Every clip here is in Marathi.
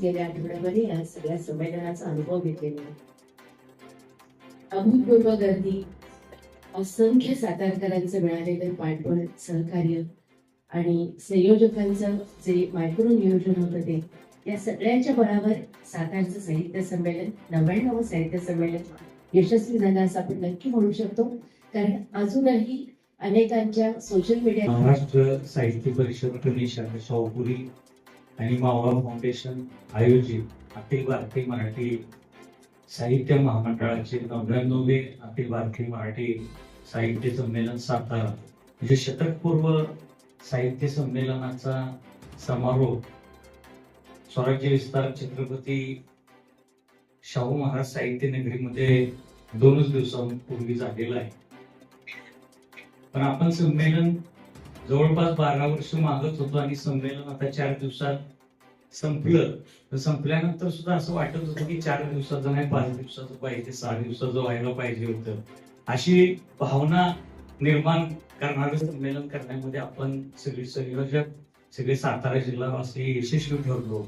गेल्या आठवड्यामध्ये या सगळ्या संमेलनाचा अनुभव घेतलेला आहे. अभूतपूर्व गर्दी, असंख्य सातारकरांचं मिळालेलं पाठबळ, सहकार्य आणि संयोजकांचं जे मायक्रो नियोजन होतं ते, या सगळ्यांच्या बळावर सातारचं साहित्य संमेलन, 99वं साहित्य संमेलन यशस्वी झालं असं आपण नक्की म्हणू शकतो. कारण अजूनही अनेकांच्या सोशल मीडिया महाराष्ट्र साहित्य परिषद पुणे शाखा शाहूपुरी आणि मावळा फाउंडेशन आयोजित अखिल भारतीय मराठी साहित्य महामंडळाचे 99वे अखिल भारतीय मराठी साहित्य संमेलन सातारा म्हणजे शतकपूर्व साहित्य संमेलनाचा समारोप स्वराज्य विस्तार छत्रपती शाहू महाराज साहित्य नगरीमध्ये 2 दिवसांपूर्वी झालेला आहे. पण आपण संमेलन जवळपास 12 वर्ष मागत होतो आणि संमेलन आता 4 दिवसात संपलं. तर संपल्यानंतर सुद्धा असं वाटत होतं की 4 दिवसाचं नाही, 5 दिवसाचं पाहिजे, 6 दिवसाचं व्हायला पाहिजे होतं. अशी भावना निर्माण करणारं संमेलन करण्यामध्ये आपण सगळे संयोजक, सगळे सातारा जिल्हावासी यशस्वी ठरलो.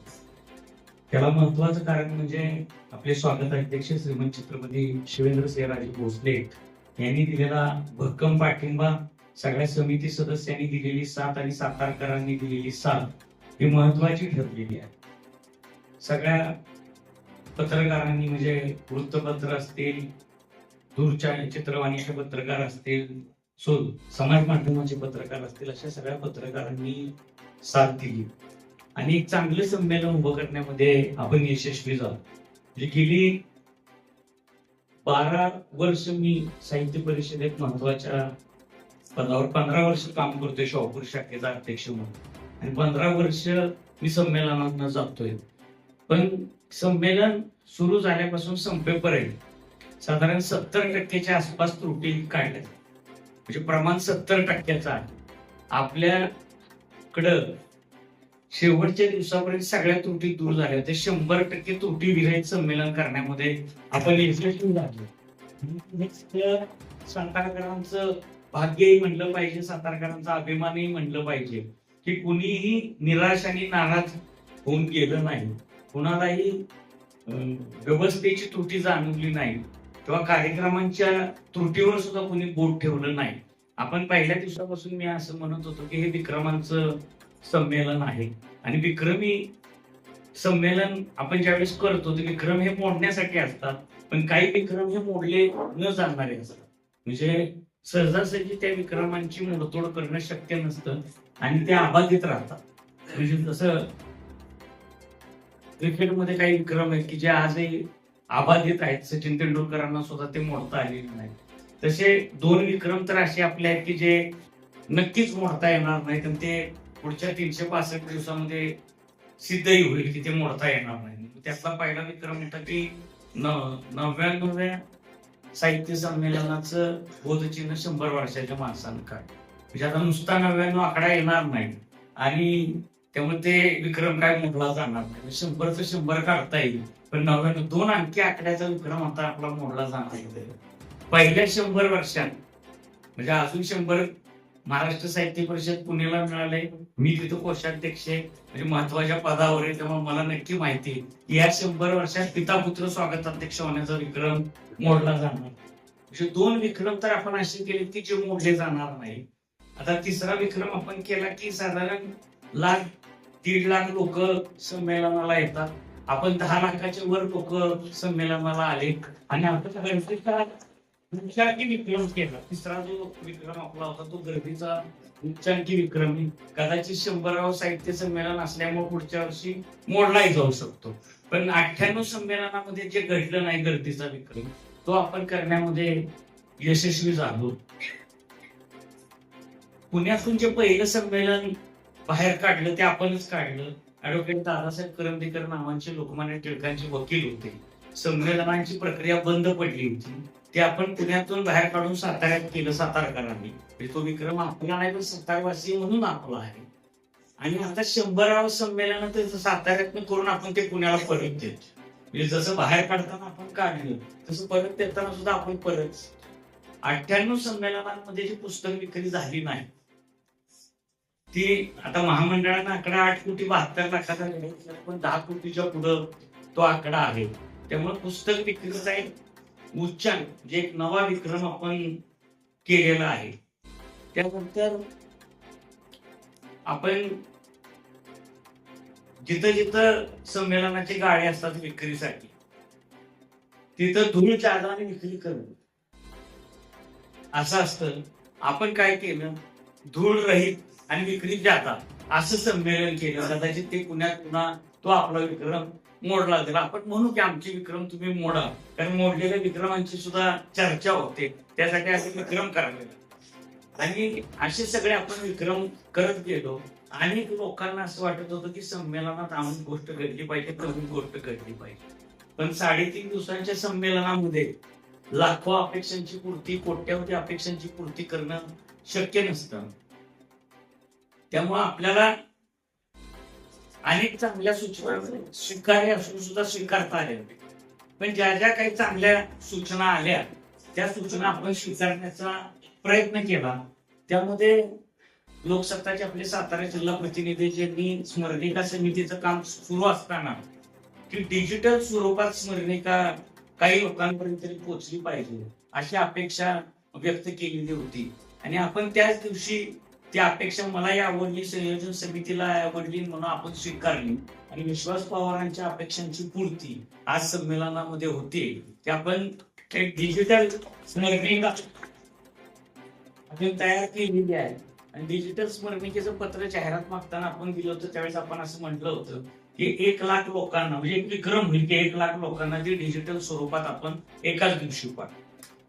त्याला महत्वाचं कारण म्हणजे आपले स्वागत अध्यक्ष श्रीमंत छत्रपती शिवेंद्रसिंहराजे भोसले यांनी दिलेला भक्कम पाठिंबा, सगळ्या समिती सदस्यांनी दिलेली साथ आणि सातारकरांनी दिलेली साथ ही महत्वाची ठरलेली आहे. सगळ्या पत्रकारांनी म्हणजे वृत्तपत्र असतील, दूरच्या चित्रवाणीचे पत्रकार असतील, समाज माध्यमाचे पत्रकार असतील, अशा सगळ्या पत्रकारांनी साथ दिली आणि एक चांगलं संमेलन उभं करण्यामध्ये आपण यशस्वी झालो. म्हणजे गेली 12 वर्ष मी साहित्य परिषदेत महत्वाच्या पदावर 15 वर्ष काम करतोय शाहूपुरी शाखेचा अध्यक्ष म्हणून आणि 15 वर्ष मी संमेलनात जातोय. पण संमेलन सुरू झाल्यापासून संपेपर्यंत साधारण 70% आसपास त्रुटी काढल्या, म्हणजे प्रमाण 70% आहे. आपल्याकडं शेवटच्या दिवसापर्यंत सगळ्या त्रुटी दूर झाल्या होत्या. 100% त्रुटी विरहित संमेलन करण्यामध्ये आपण यशस्वी झालो. सातारकरांचं भाग्यही म्हणलं पाहिजे, सातारकरांचा अभिमानही म्हणलं पाहिजे की कुणीही निराश आणि नाराज होऊन गेलं नाही, कुणालाही व्यवस्थेची त्रुटी जाणवली नाही किंवा कार्यक्रमांच्या त्रुटीवर सुद्धा कुणी बोट ठेवलं नाही. आपण पहिल्या दिवसापासून मी असं म्हणत होतो की हे विक्रमांचं संमेलन आहे आणि विक्रमी संमेलन आपण ज्यावेळेस करतो ते विक्रम हे मोडण्यासाठी असतात, पण काही विक्रम हे मोडले न जाणारे असतात. म्हणजे सहजासहजी त्या विक्रमांची मोडतोड करणं शक्य नसतं आणि ते अबाधित राहतात. म्हणजे जसं क्रिकेटमध्ये काही विक्रम आहेत की जे आजही अबाधित आहेत, सचिन तेंडुलकरांना सुद्धा ते मोडता आलेले नाही. तसे 2 विक्रम तर असे आपले आहेत की जे नक्कीच मोडता येणार नाहीत आणि ते पुढच्या 365 दिवसामध्ये सिद्धही होईल की ते मोडता येणार नाही. त्यातला पहिला विक्रम होता की 99व्या साहित्य संमेलनाचं बोधचिन्ह 100 वर्षाच्या माणसानं काढ. म्हणजे आता नुसता 99 आकडा येणार नाही आणि त्यामुळे ते विक्रम काय मोडला जाणार नाही. 100चं 100 काढता येईल, पण 99 2 अंकी आकड्याचा विक्रम आता आपला मोडला जाणार आहे. पहिल्या 100 वर्षात म्हणजे अजून 100 महाराष्ट्र साहित्य परिषद पुण्याला मिळाले. मी तिथं कोषाध्यक्ष म्हणजे महत्वाच्या पदावर आहे, त्यामुळे मला नक्की माहिती आहे या 100 वर्षात पिता पुत्र स्वागताध्यक्ष होण्याचा विक्रम मोडला जाणार. म्हणजे 2 विक्रम तर आपण असे केले की जे मोडले जाणार नाही. आता तिसरा विक्रम आपण केला की साधारण 1,00,000-1.5 लाख लोक संमेलनाला येतात. आपण 10 लाखाच्या वर लोक संमेलनाला आले आणि आपण उच्चांकी विक्रम केला. तिसरा जो विक्रम आपला होता तो गर्दीचा उच्चांकी विक्रम. कदाचित 100व साहित्य संमेलन असल्यामुळे पुढच्या वर्षी मोडलाही जाऊ शकतो, पण 98 संमेलनामध्ये जे घडलं नाही गर्दीचा विक्रम, तो आपण करण्यामध्ये यशस्वी झालो. पुण्यातून जे पहिलं संमेलन बाहेर काढलं ते आपणच काढलं. ऍडव्होकेट दादासाहेब करंदीकर नावांचे लोकमान्य टिळकांचे वकील होते. संमेलनाची प्रक्रिया बंद पडली होती, ते आपण पुण्यातून बाहेर काढून साताऱ्यात केलं सातारकरांनी. तो विक्रम आपला नाही पण सातारवासी म्हणून आपला आहे. आणि आता 100व संमेलन साताऱ्यात करून आपण ते पुण्याला परत देतो. म्हणजे जसं बाहेर काढताना आपण काढलं तसं परत देताना सुद्धा आपण परत 98 संमेलनांमध्ये जी पुस्तक विक्री झाली नाही ती आता महामंडळानं आकडा 8,72,00,000चा लिहिला, पण 10 कोटीच्या पुढं तो आकडा आहे. त्यामुळे पुस्तक विक्रीचा एक उच्चांक म्हणजे एक नवा विक्रम आपण केलेला आहे. त्यानंतर आपण जिथं जिथं संमेलनाचे गाळे असतात विक्रीसाठी, तिथं धूळ जादाने विक्री करणं असं असतं. आपण काय केलं, धूळ रहित आणि विक्री जादा असं संमेलन केलं. कदाचित ते पुन्हा तो आपला विक्रम मोडला जाईल. आपण म्हणू की आमचे विक्रम तुम्ही मोडा, कारण मोडलेल्या विक्रमांची सुद्धा चर्चा होते. त्यासाठी असे विक्रम करावे आणि असे सगळे आपण विक्रम करत गेलो. अनेक लोकांना असं वाटत होतं की संमेलनात अमुक गोष्ट घडली पाहिजे, तमुक गोष्ट घडली पाहिजे. पण 3.5 दिवसांच्या संमेलनामध्ये लाखो अपेक्षांची पूर्ती, कोट्यावधी अपेक्षांची पूर्ती करणं शक्य नसतं. त्यामुळे आपल्याला अनेक चांगल्या सूचना स्वीकार्य असून सुद्धा स्वीकारता आल्या. पण ज्या ज्या काही चांगल्या सूचना आल्या त्या सूचना आपण स्वीकारण्याचा प्रयत्न केला. त्यामध्ये लोकसत्ताचे आपले सातारा जिल्हा प्रतिनिधी ज्यांनी स्मरणिका समितीचं काम सुरू असताना की डिजिटल स्वरूपात स्मरणिका काही लोकांपर्यंत तरी पोहोचली पाहिजे अशी अपेक्षा व्यक्त केलेली होती. आणि आपण त्याच दिवशी ती अपेक्षा मलाही आवडली, संयोजन समितीला आवडली म्हणून आपण स्वीकारली. आणि विश्वास पवारांच्या अपेक्षांची पूर्ती आज संमेलनामध्ये होते. ते आपण डिजिटल स्मरणिका आपण तयार केलेली आहे. आणि डिजिटल स्मरणिकेचं पत्र जाहिरात मागताना आपण दिलं होतं, त्यावेळेस आपण असं म्हटलं होतं की 1,00,000 लोकांना म्हणजे एक विक्रम होईल की 1,00,000 लोकांना ती डिजिटल स्वरूपात आपण एकाच दिवशी पाठवू.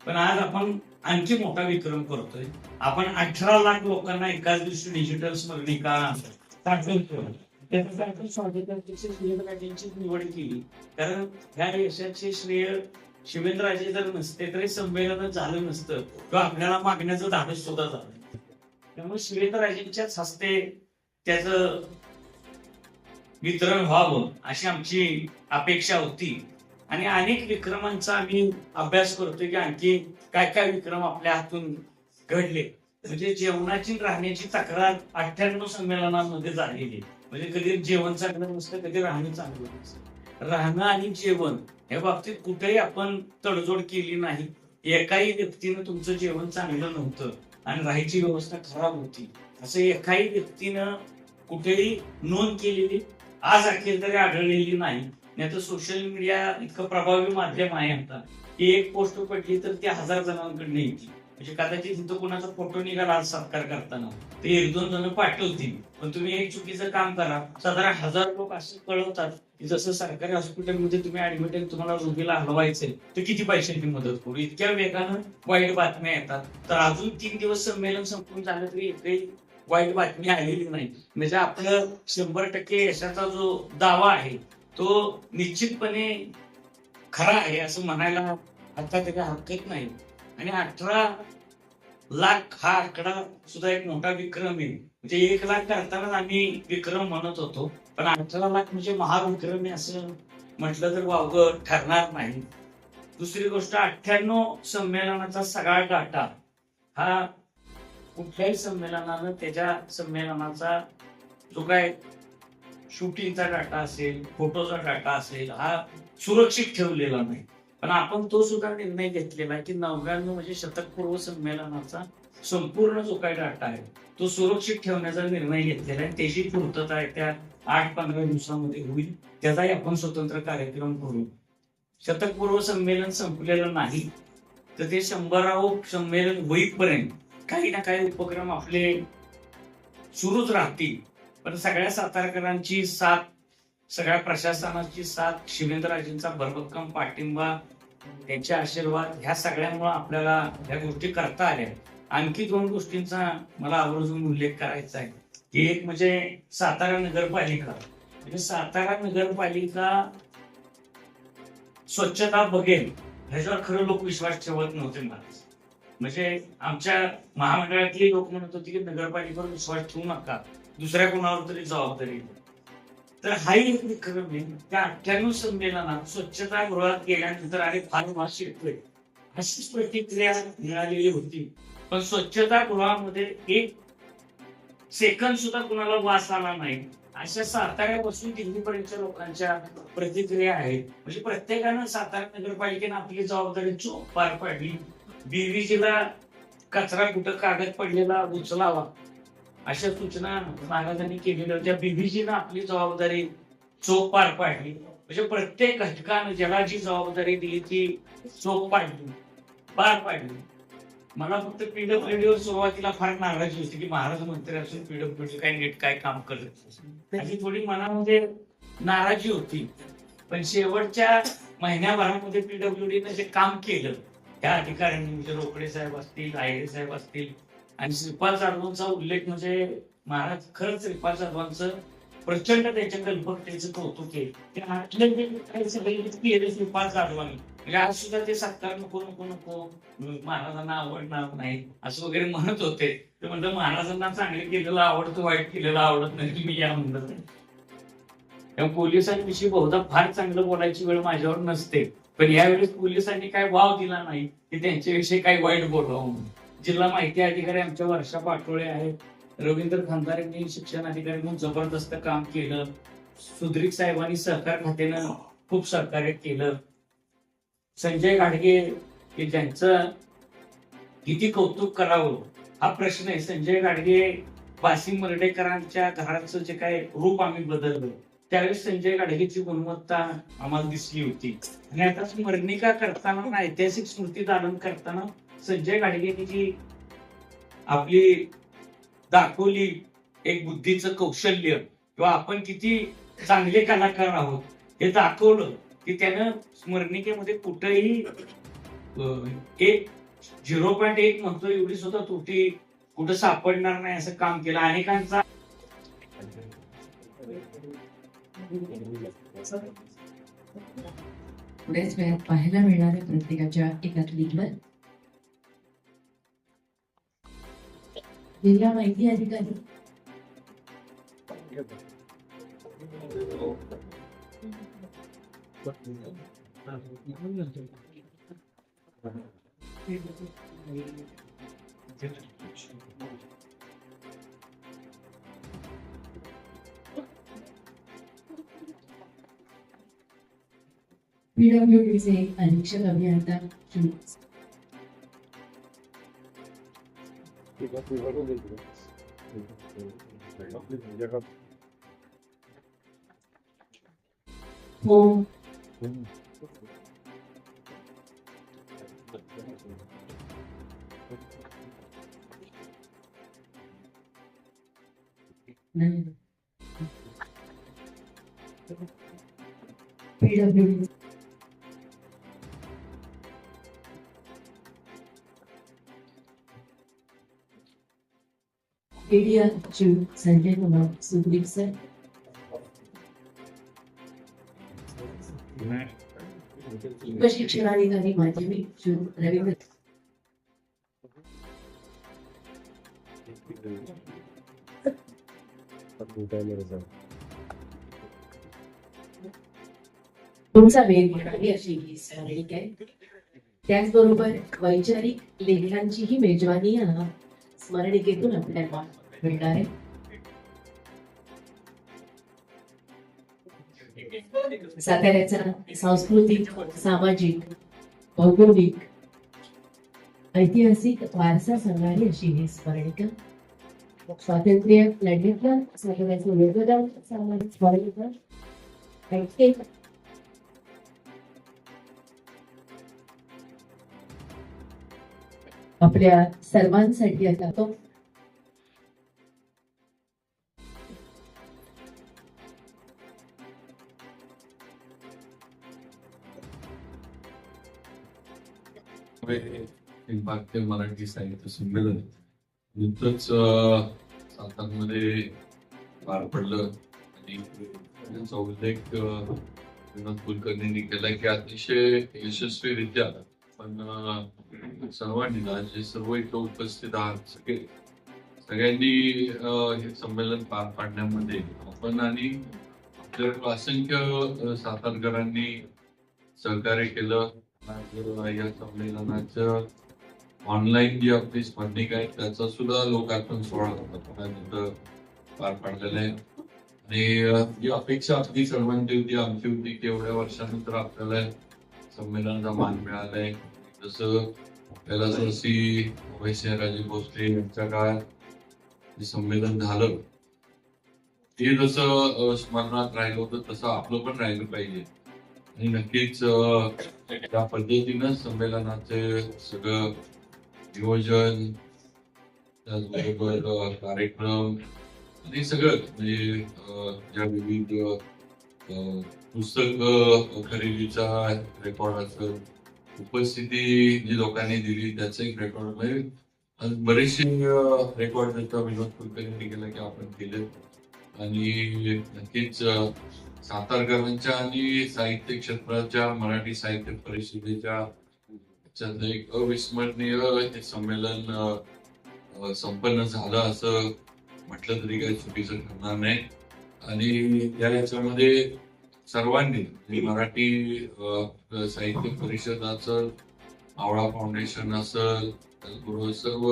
पण आज आपण आणखी मोठा विक्रम करतोय. आपण 18,00,000 लोकांना एकाच दिवशी डिजिटल स्मरणिका पाठवतो. त्यासाठी स्वागताध्यक्ष शिवेंद्रराजेंची निवड केली, कारण ह्या यशाचे श्रेय शिवेंद्रराजे जर नसते तरी संमेलन झालं नसतं किंवा आपल्याला मागण्याचं धाडस सुद्धा झालं. त्यामुळे शिवेंद्रराजेंच्याच हस्ते त्याचं वितरण व्हावं अशी आमची अपेक्षा होती. आणि अनेक विक्रमांचा आम्ही अभ्यास करतोय की आणखी काय काय विक्रम आपल्या हातून घडले. म्हणजे जेवणाची राहण्याची तक्रार 98 संमेलनामध्ये झालेली. म्हणजे कधी जेवण चांगलं नसतं, कधी राहणं चांगलं नसतं. राहणं आणि जेवण या बाबतीत कुठेही आपण तडजोड केली नाही. एकाही व्यक्तीनं तुमचं जेवण चांगलं नव्हतं आणि राहायची व्यवस्था खराब होती असं एकाही व्यक्तीनं कुठेही नोंद केलेली आज अखेर तरी आढळलेली नाही. नाही तर सोशल मीडिया इतकं प्रभावी माध्यम आहे आता की एक पोस्ट पडली तर ती 1000 जणांकडनं येते. म्हणजे कदाचित तिथं कोणाचा फोटो निघाला आज सत्कार करताना ते 1-2 जण पाठवतील. पण तुम्ही एक चुकीचं काम करा, साधारण 1000 लोक असे कळवतात की जसं सरकारी हॉस्पिटलमध्ये तुम्ही ऍडमिट आहे, तुम्हाला रोगीला हलवायचंय तर किती पैशांची मदत करू. इतक्या वेगानं वाईट बातम्या येतात. तर अजून 3 दिवस संमेलन संपून झालं तरी एकही वाईट बातमी आलेली नाही. म्हणजे आपलं 100% यशाचा जो दावा आहे तो निश्चितपणे खरा आहे असं म्हणायला आता तरी हरकत नाही. आणि 18,00,000 हा आकडा सुद्धा एक मोठा विक्रम आहे. म्हणजे 1,00,000 करतानाच आम्ही विक्रम म्हणत होतो, पण 18,00,000 म्हणजे महाविक्रम आहे असं म्हटलं तर वावगं ठरणार नाही. दुसरी गोष्ट, 98 संमेलनाचा सगळा डाटा हा कुठल्याही संमेलनानं त्याच्या संमेलनाचा जो काय शूटिंगचा डाटा असेल, फोटोचा डाटा असेल, हा सुरक्षित ठेवलेला नाही. पण आपण तो सुद्धा निर्णय घेतलेला आहे की 99 म्हणजे शतकपूर्व संमेलनाचा संपूर्ण जो काही डाटा आहे तो सुरक्षित ठेवण्याचा निर्णय घेतलेला आहे. त्याची पूर्तता आहे त्या 8-15 दिवसामध्ये होईल. त्याचाही आपण स्वतंत्र कार्यक्रम करू. शतकपूर्व संमेलन संपलेलं नाही तर ते 100रावं संमेलन होईपर्यंत काही ना काही उपक्रम आपले सुरूच राहतील. पण सगळ्या सातारकरांची साथ, सगळ्या प्रशासनाची साथ, शिवेंद्रराजेंचा भरभक्कम पाठिंबा, त्यांचे आशीर्वाद ह्या सगळ्यामुळे आपल्याला ह्या गोष्टी करता आल्या. आणखी 2 गोष्टींचा मला आवर्जून उल्लेख करायचा आहे. एक म्हणजे सातारा नगरपालिका. म्हणजे सातारा नगरपालिका स्वच्छता बघेल ह्याच्यावर खरं लोक विश्वास ठेवत नव्हते. म्हणजे आमच्या महामंडळातली लोक म्हणत होते की नगरपालिकेवर विश्वास ठेवू नका, दुसऱ्या कोणावर तरी जबाबदारी. तर हाही एक विक्रम आहे. त्या 98 संमेलनात स्वच्छता गृहात गेल्यानंतर आणि फार वास शिकतोय अशीच प्रतिक्रिया मिळालेली होती. पण स्वच्छता गृहामध्ये एक सेकंद सुद्धा कुणाला वास आला नाही. अशा साताऱ्यापासून दिल्लीपर्यंतच्या लोकांच्या प्रतिक्रिया आहेत. म्हणजे प्रत्येकानं सातारा नगरपालिकेनं आपली जबाबदारी चोख पार पाडली. बीव्हीजीला कचरा कुठं कागद पडलेला उचलावा अशा सूचना महाराजांनी केलेल्या होत्या. बीव्हीजीनं आपली जबाबदारी चोख पार पाडली. म्हणजे प्रत्येक घटकानं ज्याला जी जबाबदारी दिली ती चोख पार पाडली. मला फक्त पीडब्ल्यूडीवर सुरुवातीला फार नाराजी होती की महाराज मंत्री असून पीडब्ल्यूडी काय नीट काय काम करत अशी थोडी मनामध्ये नाराजी होती. पण शेवटच्या महिन्याभरामध्ये पीडब्ल्यूडीने जे काम केलं त्या अधिकाऱ्यांनी म्हणजे रोकडे साहेब असतील, आयरे साहेब असतील आणि श्रीपाल जाधवांचा उल्लेख म्हणजे महाराज खरंच श्रीपाल जाधवांचं प्रचंड त्याच्या कल्पकतेचं कौतुक आहे. त्या आतले जे काही सगळे केले श्रीपाल जाधवांनी म्हणजे आज सुद्धा ते सत्कार नको नको नको महाराजांना आवडणार नाही असं वगैरे म्हणत होते. ते म्हणलं महाराजांना चांगलं केलेलं आवडतं, वाईट केलेलं आवडत नाही, तुम्ही या म्हणत. त्यामुळे पोलिसांविषयी बहुधा फार चांगलं बोलायची वेळ माझ्यावर नसते. पण यावेळेस पोलिसांनी काय वाव दिला नाही की त्यांच्याविषयी काही वाईट बोलावं. जिल्हा माहिती अधिकारी आमच्या वर्षा पाटोळे आहेत. रवींद्र खानदारेंनी शिक्षण अधिकारी म्हणून जबरदस्त काम केलं. सुद्रिक साहेबांनी सहकार खात्यानं खूप सहकार्य केलं. संजय गाडगे की ज्यांचं किती कौतुक करावं हा प्रश्न आहे. संजय गाडगे वासिम मर्डेकरांच्या घराचं जे काय रूप आम्ही बदललं त्यावेळेस संजय गाडगेची गुणवत्ता आम्हाला दिसली होती. आणि आता स्मरणिका करताना ऐतिहासिक स्मृती दालन करताना संजय गाडगेंनी जी आपली दाखवली एक बुद्धीचं कौशल्य किंवा आपण किती चांगले कलाकार आहोत हे दाखवलं की त्यानं स्मरणिकेमध्ये कुठेही एक 0.1 म्हणतो एवढी सुद्धा त्रुटी कुठं सापडणार नाही असं काम केलं. अनेकांचा पुढेच वेळात पाहायला मिळणाऱ्या प्रत्येकाच्या एका क्लिकवर जिल्हा माहिती अधिकारी पीडब्ल्यूडीचे अधीक्षक अभियंता श्री हो PWD media Shri Sanjay Kumar Sugriv sir उपशिक्षणाधिकारी माध्यमिक श्री रवींद्र तुमचा वेग म्हणावी अशी ही स्मरणिका आहे. त्याचबरोबर वैचारिक लेखनांचीही मेजवानी या स्मरणिकेतून आपल्याला मिळणार आहे. साताऱ्याचा सांस्कृतिक, सामाजिक, भौगोलिक, ऐतिहासिक वारसा सांगणारी अशी ही स्मरणिका. स्वातंत्र्य लढ्यातल्या साताऱ्याचं योगदान सांगणारी स्मरणिका. आपल्या सर्वांसाठी आता तो भारतीय मराठी साहित्य संमेलन नुकतंच सातारमध्ये पार पडलं आणि त्याचा उल्लेख विनोद कुलकर्णींनी केला की अतिशय यशस्वीरित्या पण सर्वांनी जे सर्व इथं उपस्थित आहात सगळ्यांनी हे संमेलन पार पाडण्यामध्ये आपण आणि आपल्याकडे असंख्य सातारकरांनी सहकार्य केलं. आज या संमेलनाचं ऑनलाईन जी आपली स्पर्धिका आहे त्याचा सुद्धा लोकार्पण सोहळा तिथं पार पाडलेला आहे. आणि जी अपेक्षा आपली सर्वांची होती, आमची होती की एवढ्या वर्षानंतर आपल्याला संमेलनाचा मान मिळालाय. जसं कैलासवासी वैश्यराजे भोसले यांच्या काळात जे संमेलन झालं ते जसं स्मरणात राहिलं होतं तसं आपलं पण राहिलं पाहिजे. आणि नक्कीच त्या पद्धतीनं संमेलनाचे सगळं नियोजन, त्याचबरोबर कार्यक्रम आणि सगळं म्हणजे ज्या विविध पुस्तक खरेदीचा रेकॉर्ड असेल, उपस्थिती जी लोकांनी दिली त्याचं एक रेकॉर्ड म्हणजे बरेचसे रेकॉर्ड त्याचा विनोद कुलकर्णी केला की आपण केले. आणि नक्कीच सातारकरांच्या आणि साहित्य क्षेत्राच्या मराठी साहित्य परिषदेच्या एक अविस्मरणीय हे संमेलन संपन्न झालं असं म्हटलं तरी काही चुकीचं ठरणार नाही. आणि याच्यामध्ये सर्वांनी मराठी साहित्य परिषदाचं, आवळा फाउंडेशन असेल, त्याचबरोबर सर्व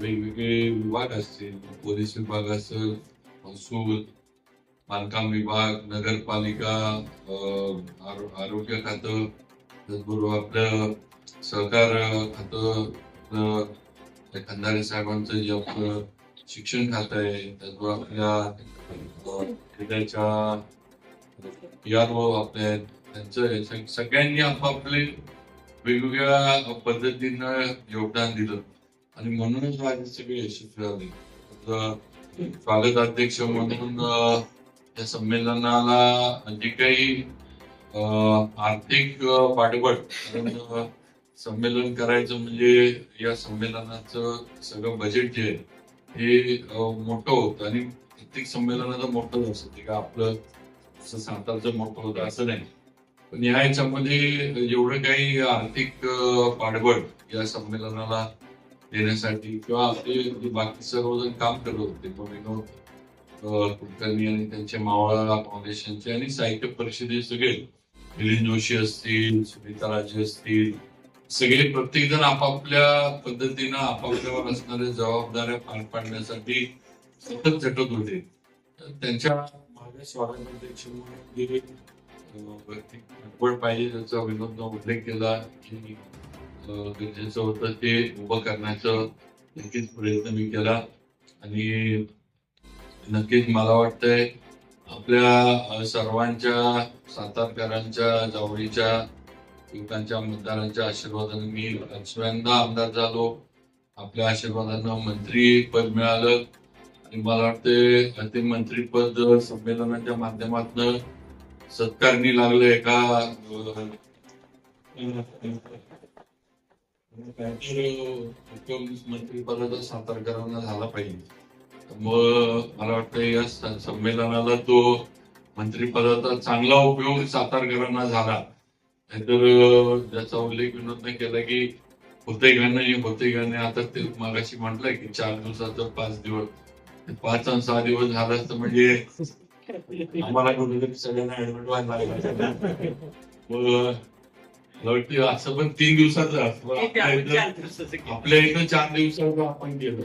वेगवेगळे विभाग असतील, पोलीस विभाग असेल, महसूल, बांधकाम विभाग, नगरपालिका, आरोग्य खातं, त्याचबरोबर आपलं सहकार खातं, खंदारे साहेबांचं जे आपलं शिक्षण खातं आहे, त्याचबरोबर आपल्या PRO आपल्या त्यांचं सगळ्यांनी आपापले वेगवेगळ्या पद्धतीनं योगदान दिलं आणि म्हणूनच आज सगळे यशस्वी झाले. स्वागताध्यक्ष म्हणून या संमेलनाला जे काही आर्थिक पाठबळ, संमेलन करायचं म्हणजे या संमेलनाचं सगळं बजेट जे आहे हे मोठं होतं आणि प्रत्येक संमेलनाचं मोठं असतं ते का आपलं असं सातारचं मोठं होतं असं नाही. पण याच्यामध्ये एवढं काही आर्थिक पाठबळ या संमेलनाला देण्यासाठी किंवा आपले बाकी सर्वजण काम करत होते, विनोद कुलकर्णी आणि त्यांचे मावळा फाउंडेशनचे आणि साहित्य परिषदे सगळे, मिलिंद जोशी असतील, सुनीता राजे असतील, सगळे प्रत्येक जण आपापल्या पद्धतीनं आपापल्यावर असणाऱ्या जबाबदाऱ्या पार पाडण्यासाठी सतत झटत होते. त्यांच्या मागे स्वागताध्यक्ष म्हणून पाहिजे त्याचा विनोदनं उल्लेख केला की गरजेचं होतं ते उभं करण्याचं नक्कीच प्रयत्न मी केला. आणि नक्कीच मला वाटतंय आपल्या सर्वांच्या सातारकरांच्या जावळीच्या युवकांच्या मतदारांच्या आशीर्वादाने मी 5व्यांदा आमदार झालो. आपल्या आशीर्वादानं मंत्री पद मिळालं आणि मला वाटतं ते मंत्रीपद संमेलनाच्या माध्यमातून सत्कारणी लागलं एका मंत्रीपदाचा सातारकरांना झाला पाहिजे. मग मला वाटतं या संमेलनाला तो मंत्रिपदाचा चांगला उपयोग सातारकरांना झाला. नाहीतर ज्याचा उल्लेख विनोदने केला की होते गाणं आता ते मागाशी म्हटलंय की 4 दिवसाचं 5 दिवस, 5 आणि 6 दिवस झालं असतं म्हणजे आम्हाला कुठेतरी सगळ्यांना ऍडमिट व्हायला लागलं. मग वाटतं असं पण 3 दिवसाचं असतं. आपल्या इथं 4 दिवसाचं आपण केलं.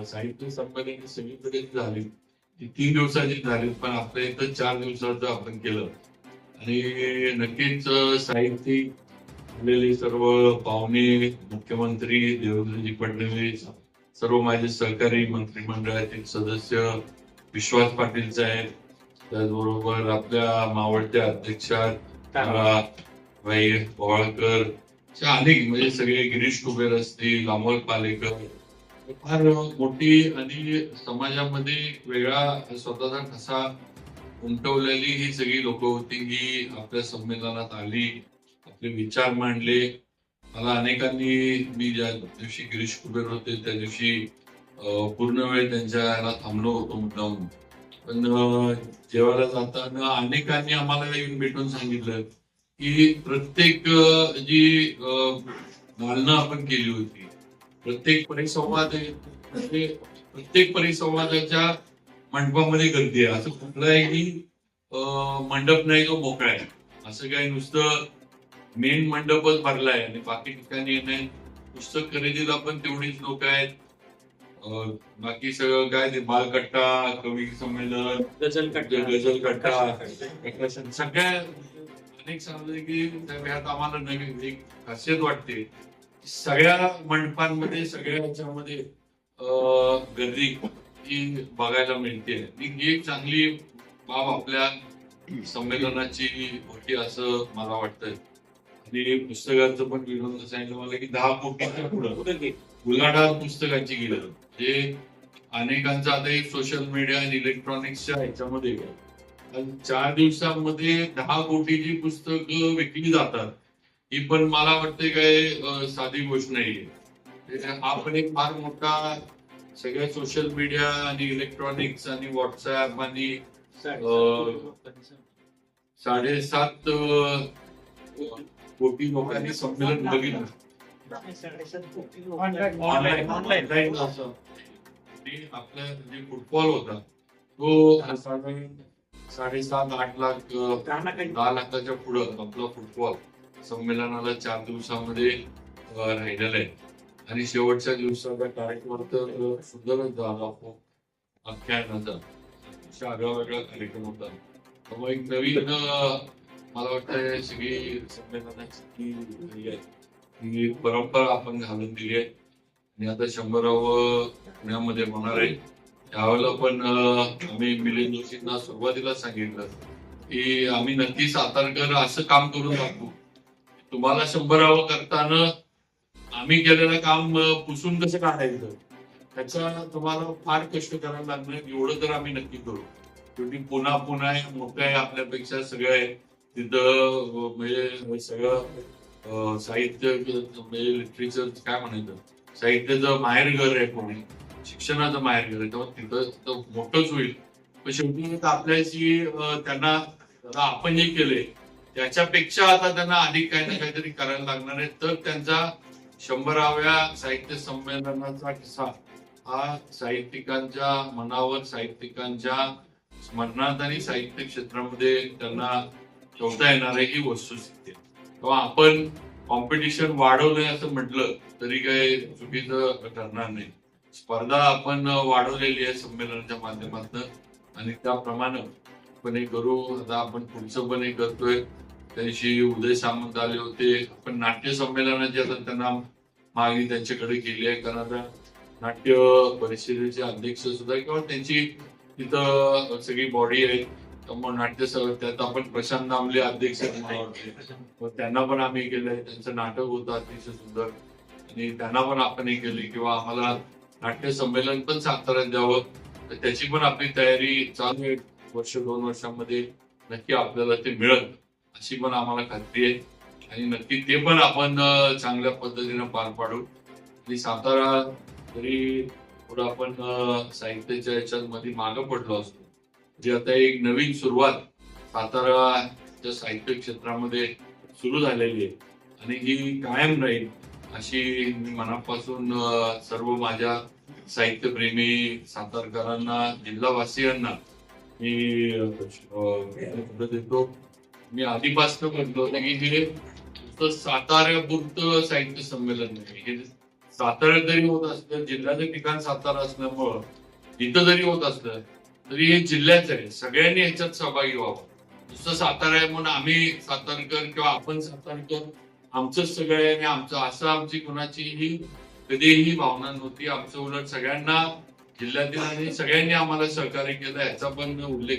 साहित्य संमेलन सगळीकडे झाली ती 3 दिवसाची झाली, पण आपल्या इथं 4 दिवसाचं आपण केलं. आणि नक्कीच साहित्यिक आलेले सर्व पाहुणे, मुख्यमंत्री देवेंद्रजी फडणवीस, सर्व माझे सहकारी मंत्रिमंडळातील सदस्य, विश्वास पाटील साहेब, त्याचबरोबर आपल्या मावळत्या अध्यक्षा भाई पोवाळकर, अनेक म्हणजे सगळे, गिरीश कुबेर असतील, अमोल पालेकर, फार मोठी आणि समाजामध्ये वेगळा स्वतःचा ठसा उमटवलेली ही सगळी लोक होती की आपल्या संमेलनात आली, आपले विचार मांडले. मला अनेकांनी, मी ज्या दिवशी गिरीश कुबेर होते त्या दिवशी पूर्ण वेळ त्यांच्या याला थांबलो होतो मुद्दाम, पण जेवायला जाताना अनेकांनी आम्हाला येऊन भेटून सांगितलं की प्रत्येक जी दालनं आपण केली होती, प्रत्येक परिसंवादाच्या मंडपामध्ये गर्दी आहे. असं कुठलाही मंडप नाही तो मोकळा आहे. असं काही नुसतं मेन मंडपच भरलाय आणि बाकी ठिकाणी नाही. पुस्तक खरेदीला पण तेवढीच लोक आहेत. बाकी सगळं काय ते बालकट्टा, कवी संमेलन, गझल गझल कट्टा, सगळ्या अनेक सार्वजनिक सगळ्यात आम्हाला नवीन एक खासियत वाटते. सगळ्या मंडपांमध्ये सगळ्या ह्याच्यामध्ये गर्दी ही बघायला मिळते. ही एक चांगली बाब आपल्या संमेलनाची होती असं मला वाटतंय. आणि पुस्तकांचं पण विनोद सांगितलं मला की 10 कोटीच्या पुढे उलाढाल पुस्तकांची गेलं. जे अनेकांचं आता एक सोशल मीडिया आणि इलेक्ट्रॉनिक्सच्या ह्याच्यामध्ये 4 दिवसांमध्ये 10 कोटीची पुस्तकं विकली जातात. ही पण मला वाटते काय साधी गोष्ट नाहीये. हा पण एक फार मोठा सगळ्या सोशल मीडिया आणि इलेक्ट्रॉनिक्स आणि व्हॉट्सअप आणि 7.5 कोटी लोकांनी संमेलन बघितलं ऑनलाईन असं. आणि आपला जे फुटबॉल होता तो 7.5-8 लाख 10 लाखाच्या पुढं आपला फुटबॉल संमेलनाला 4 दिवसामध्ये राहिलेला आहे. आणि शेवटच्या दिवसाचा कार्यक्रम तर सुंदरच झाला. आख्यानाचा अशा आगळा कार्यक्रम होता. त्यामुळे एक नवीन मला वाटतं सगळी संमेलनाची ही परंपरा आपण घालून दिली आहे. आणि आता 100व पुण्यामध्ये होणार आहे. त्यावेळेला पण आम्ही मिलिंद जोशींना सुरुवातीला सांगितलं की आम्ही नक्की सातारकर असं काम करून दाखवू. तुम्हाला 100व करताना आम्ही केलेलं काम पुसून कसं काढायचं त्याचा तुम्हाला फार कष्ट करायला लागणार. एवढं तर आम्ही नक्की करू. शेवटी पुन्हा मोठं आहे आपल्यापेक्षा सगळं आहे तिथं. म्हणजे सगळं साहित्य म्हणजे लिटरेचर काय म्हणायचं साहित्याचं माहेरघर आहे पुणे. शिक्षणाचं माहेरघर आहे. तेव्हा तिथं मोठंच होईल. पण शेवटी आपल्याशी त्यांना आपण जे केलंय त्याच्यापेक्षा आता त्यांना अधिक काही ना काहीतरी करायला लागणार आहे. तर त्यांचा 100व्या साहित्य संमेलनाचा किस्सा हा साहित्यिकांच्या मनावर साहित्यिकांच्या स्मरणात आणि साहित्य क्षेत्रामध्ये त्यांना ठेवता येणार आहे ही वस्तुस्थिती. तेव्हा आपण कॉम्पिटिशन वाढवलंय असं म्हटलं तरी काही चुकीचं ठरणार नाही. स्पर्धा आपण वाढवलेली आहे संमेलनाच्या माध्यमातून आणि त्याप्रमाणे पण एक करू. आता आपण पुढचं पण एक करतोय. त्याशी उदय सामंत आले होते. आपण नाट्य संमेलनाची आता त्यांना मागणी त्यांच्याकडे केली आहे. कारण आता नाट्य परिषदेचे अध्यक्ष सुद्धा किंवा त्यांची तिथं सगळी बॉडी आहे. त्यामुळे नाट्य त्यात आपण प्रशांत दामले अध्यक्ष त्यांना पण आम्ही केलंय. त्यांचं नाटक होतं अतिशय सुंदर आणि त्यांना पण आपण हे केली किंवा आम्हाला नाट्य संमेलन पण साताऱ्यात द्यावं तर त्याची पण आपली तयारी चालू आहे. 1-2 वर्षांमध्ये नक्की आपल्याला ते मिळत अशी पण आम्हाला खात्री आहे. आणि नक्की ते पण आपण चांगल्या पद्धतीने पार पाडू. आणि सातारा जरी पुढे आपण साहित्याच्या याच्यामध्ये मागं पडलो असतो जे आता एक नवीन सुरुवात साताराच्या साहित्य क्षेत्रामध्ये सुरू झालेली आहे आणि ही कायम राहील अशी मी मनापासून सर्व माझ्या साहित्यप्रेमी सातारकरांना जिल्हावासियांना मी देतो. मी आधीपासून म्हटलं होतं की हे साताऱ्यापुरतं साहित्य संमेलन नाही. हे साताऱ्यात जरी होत असलं जिल्ह्याचं ठिकाण सातारा असल्यामुळं इथं जरी होत असलं तरी हे जिल्ह्याच आहे. सगळ्यांनी ह्याच्यात सहभागी व्हावं. नुसतं सातारा आहे म्हणून आम्ही सातारकर किंवा आपण सातारकर आमचंच सगळं आहे आणि आमचं असं आमची कोणाचीही कधीही भावना नव्हती. आमचं उलट सगळ्यांना जिल्ह्यातील आणि सगळ्यांनी आम्हाला सहकार्य केलं याचा पण उल्लेख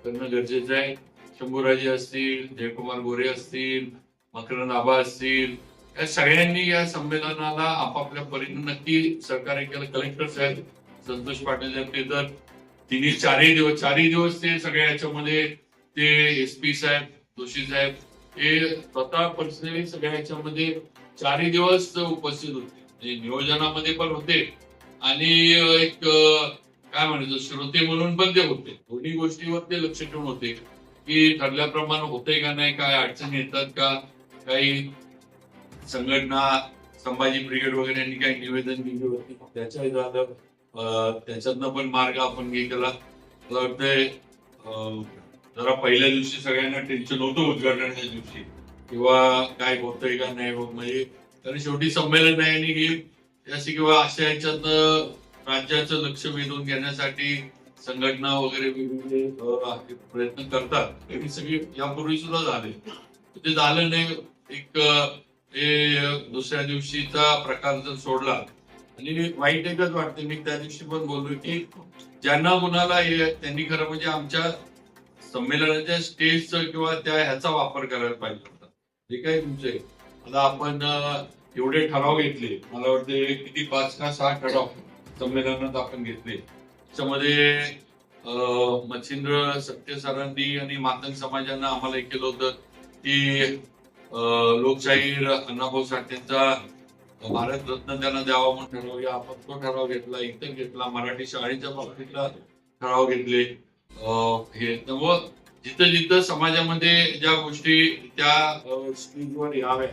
करणं गरजेचं आहे. शंभूराजे असतील, जयकुमार गोरे असतील, मकरंद आबा असतील या सगळ्यांनी या संमेलनाला आपापल्या परीने नक्की सहकार्य केलं. कलेक्टर साहेब संतोष पाटील साहेब ते तर चारही दिवस ते सगळ्या याच्यामध्ये ते SP साहेब जोशी साहेब हे स्वतः पर्सनली सगळ्या याच्यामध्ये 4ही दिवस उपस्थित होते. नियोजनामध्ये पण होते आणि एक काय म्हणायचं श्रोते म्हणून पण ते होते. दोन्ही गोष्टीवर ते लक्ष ठेवून होते की ठरल्याप्रमाणे होतंय का नाही, काय अडचणी येतात का, काही संघटना संभाजी ब्रिगेड वगैरे यांनी काही निवेदन दिली होती त्याच्या झालं. त्याच्यातनं पण मार्ग आपण केला. मला वाटतंय जरा पहिल्या दिवशी सगळ्यांना टेन्शन होतं उद्घाटनाच्या दिवशी किंवा काय होतंय का नाही होत. म्हणजे कारण शेवटी संमेलन आहे आणि ही अशी किंवा अशा ह्याच्यात राज्याचं लक्ष वेधून घेण्यासाठी संघटना वगैरे वेगवेगळे प्रयत्न करतात. हे सगळे यापूर्वी सुद्धा झाले. ते झालं नाही. एक हे दुसऱ्या दिवशीचा प्रकार जर सोडला आणि वाईट एकच वाटते, मी त्या दिवशी पण बोललो की ज्यांना कुणाला त्यांनी खरं म्हणजे आमच्या संमेलनाच्या स्टेजचं किंवा त्या ह्याचा वापर करायला पाहिजे होता. जे काही तुमचे आता आपण एवढे ठराव घेतले, मला वाटते किती 5 का 6 ठराव संमेलनात आपण घेतले. त्याच्यामध्ये मच्छिंद्र सत्य सरांनी आणि मातंग समाजानं आम्हाला एक केलं होतं की लोकशाहीर अण्णाभाऊ साठेंचा भारतरत्न त्यांना द्यावा म्हणून ठरवूया. आपण तो ठराव घेतला, इथं घेतला, मराठी शाळेच्या बाबतीतला ठराव घेतले. हे त्यामुळं जिथं जिथं समाजामध्ये ज्या गोष्टी त्या स्टेजवर याव्या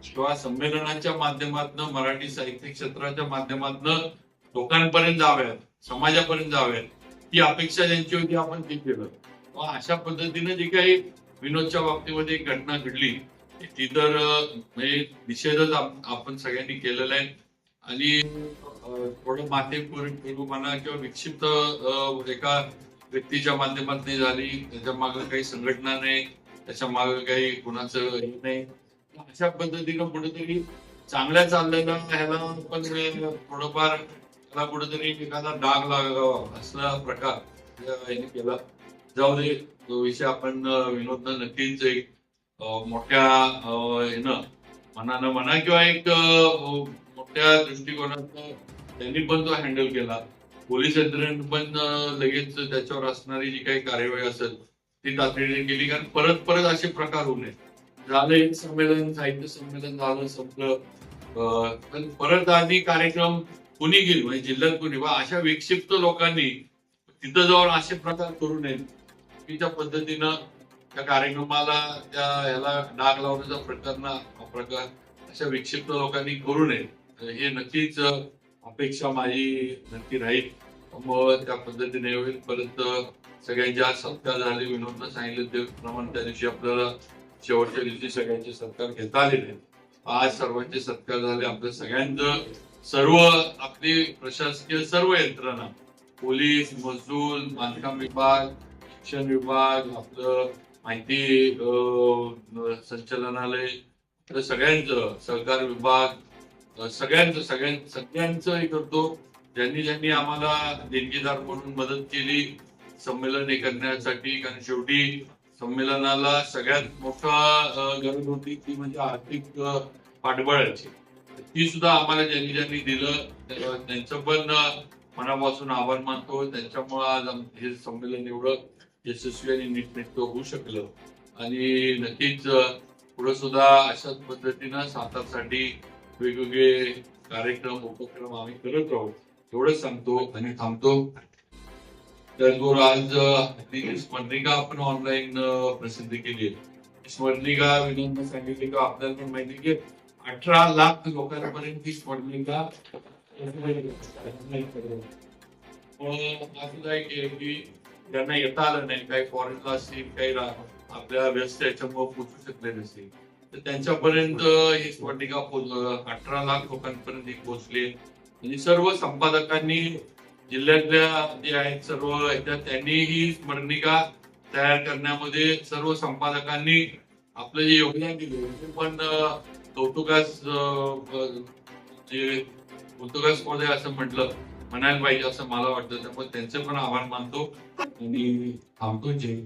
किंवा संमेलनाच्या माध्यमातून मराठी साहित्य क्षेत्राच्या माध्यमातून लोकांपर्यंत जाव्यात, समाजापर्यंत जाव्यात, ही अपेक्षा ज्यांची होती आपण ती केलं. अशा पद्धतीने जी काही विनोदच्या बाबतीमध्ये एक घटना घडली ती तर म्हणजे निषेधच आपण सगळ्यांनी केलेला आहे. आणि थोडं माते करू म्हणा किंवा विक्षिप्त एका व्यक्तीच्या माध्यमातून झाली, त्याच्या मागे काही संघटना नाही, त्याच्या मागे काही कुणाचं हे नाही. अशा पद्धतीनं कुठेतरी चांगल्या चाललेल्या ह्याला पण थोडंफार त्याला कुठेतरी एखादा डाग लागावा असला प्रकार याने केला. जाऊ दे, तो विषय आपण विनोदनं नक्कीच एक मोठ्या मनानं म्हणा किंवा एक मोठ्या दृष्टिकोनातून त्यांनी पण तो हँडल केला. पोलीस यंत्रणेने पण लगेच त्याच्यावर असणारी जी काही कार्यवाही असेल ती तातडीने केली, कारण परत परत असे प्रकार होऊ नये. झालं एक संमेलन, साहित्य संमेलन झालं, संपलं, पण परत आधी कार्यक्रम कुणी गेली म्हणजे जिल्ह्यात कुणी वा अशा विक्षिप्त लोकांनी तिथं जाऊन असे प्रकार करू नये. चुकीच्या पद्धतीनं त्या कार्यक्रमाला त्या ह्याला डाग लावण्याचा प्रकार अशा विक्षिप्त लोकांनी करू नये, हे नक्कीच अपेक्षा माझी नक्की राहील. मग त्या पद्धतीने होईल. परत सगळ्यांच्या सत्कार झाले, विनोदनं सांगितलं त्याप्रमाणे त्या दिवशी आपल्याला शेवटच्या दिवशी सगळ्यांचे सत्कार घेता आले नाही. आज सर्वांचे सत्कार झाले. आपल्या सगळ्यांचं सर्व आपली प्रशासकीय सर्व यंत्रणा, पोलीस, महसूल, बांधकाम विभाग, शिक्षण विभाग, आपलं माहिती संचालनालय, सगळ्यांचं सहकार विभाग, सगळ्यांचं हे करतो. ज्यांनी आम्हाला देणगीदार म्हणून मदत केली संमेलन हे करण्यासाठी, कारण शेवटी संमेलनाला सगळ्यात मोठा गरज होती ती म्हणजे आर्थिक पाठबळाची. ती सुद्धा आम्हाला ज्यांनी दिलं त्यांचं पण मनापासून आभार मानतो. त्यांच्यामुळे आज हे संमेलन एवढं यशस्वी आणि नीटनेटकं होऊ शकलं. आणि नक्कीच पुढे सुद्धा अशाच पद्धतीनं सातारसाठी वेगवेगळे कार्यक्रम उपक्रम आम्ही करत राहू एवढंच सांगतो आणि थांबतो. त्याचबरोबर आज स्मरणिका आपण ऑनलाईन प्रसिद्ध केली आहे. स्मरणिका विनोदनं सांगितले की आपल्याला पण माहिती की 18 लाख लोकांपर्यंत ही स्मरणिका सुद्धा एक की ज्यांना येता आलं नाही, काही फॉरेनला असतील, काही आपल्या व्यस्त याच्यामुळे पोहोचू शकले नसतील, तर त्यांच्यापर्यंत ही स्मरणिका 18 लाख लोकांपर्यंत ही पोहोचली. म्हणजे सर्व संपादकांनी जिल्ह्यातल्या जे आहेत सर्व त्यांनी ही स्मरणिका तयार करण्यामध्ये सर्व संपादकांनी आपलं जे योगदान दिले ते पण कौतुकास मध्ये असं म्हणायला पाहिजे असं मला वाटतं. त्यामुळे त्यांचे पण आभार मानतो आणि थांबतो. जय